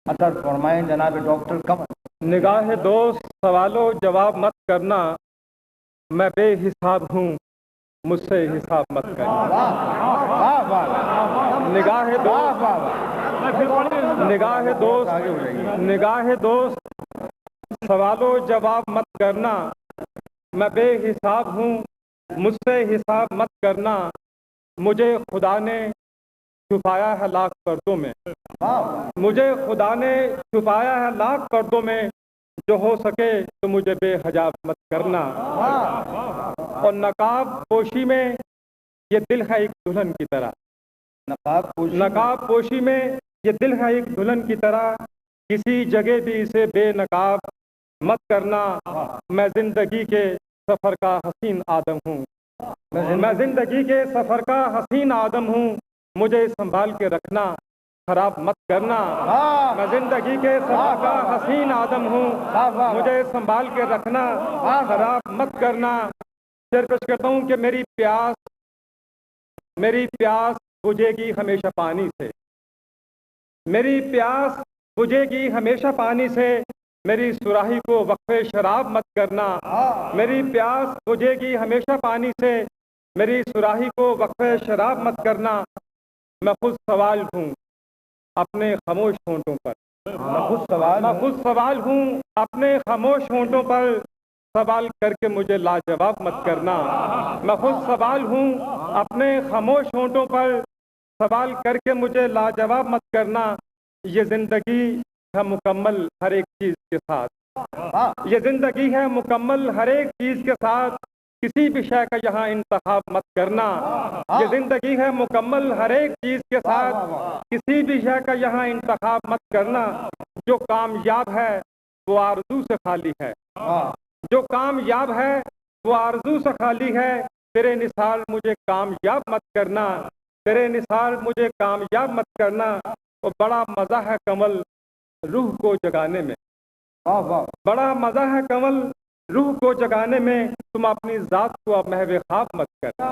اثر فرمائیں جناب ڈاکٹر قمر۔ نگاہ دوست سوال و جواب مت کرنا، میں بے حساب ہوں، مجھ سے حساب مت کرنا۔ نگاہ دوست سوال و جواب مت کرنا، میں بے حساب ہوں، مجھ سے حساب مت کرنا۔ مجھے خدا نے چھپایا ہے لاکھ پردوں میں، مجھے خدا نے چھپایا ہے لاکھ پردوں میں، جو ہو سکے تو مجھے بے حجاب مت کرنا۔ اور نقاب پوشی میں یہ دل ہے ایک دلہن کی طرح، نقاب پوشی میں یہ دل ہے ایک دلہن کی طرح، کسی جگہ بھی اسے بے نقاب مت کرنا۔ میں زندگی کے سفر کا حسین آدم ہوں، میں زندگی کے سفر کا حسین آدم ہوں، مجھے سنبھال کے رکھنا، خراب مت کرنا۔ میں زندگی کے سفر کا حسین آدم ہوں، مجھے سنبھال کے رکھنا، خراب مت کرنا۔ شعر پیش کرتا ہوں کہ میری پیاس بجھے گی ہمیشہ پانی سے، میری پیاس بجھے گی ہمیشہ پانی سے، میری صراحی کو وقف شراب مت کرنا۔ میری پیاس بجھے گی ہمیشہ پانی سے، میری صراحی کو وقف شراب مت کرنا۔ میں خود سوال ہوں اپنے خاموش ہونٹوں پر، میں خود سوال ہوں اپنے خاموش ہونٹوں پر، سوال کر کے مجھے لاجواب مت کرنا۔ میں خود سوال ہوں اپنے خاموش ہونٹوں پر، سوال کر کے مجھے لاجواب مت کرنا۔ یہ زندگی ہے مکمل ہر ایک چیز کے ساتھ، یہ زندگی ہے مکمل ہر ایک چیز کے ساتھ، کسی بھی شے کا یہاں انتخاب مت کرنا۔ یہ زندگی ہے مکمل ہر ایک چیز کے ساتھ، کسی بھی شے کا یہاں انتخاب مت کرنا۔ جو کامیاب ہے وہ آرزو سے خالی ہے، جو کامیاب ہے وہ آرزو سے خالی ہے، تیرے نثار مجھے کامیاب مت کرنا، تیرے نثار مجھے کامیاب مت کرنا۔ اور بڑا مزہ ہے کمل روح کو جگانے میں، بڑا مزہ ہے کمل روح کو جگانے میں، تم اپنی ذات کو اب محو خواب مت کرنا۔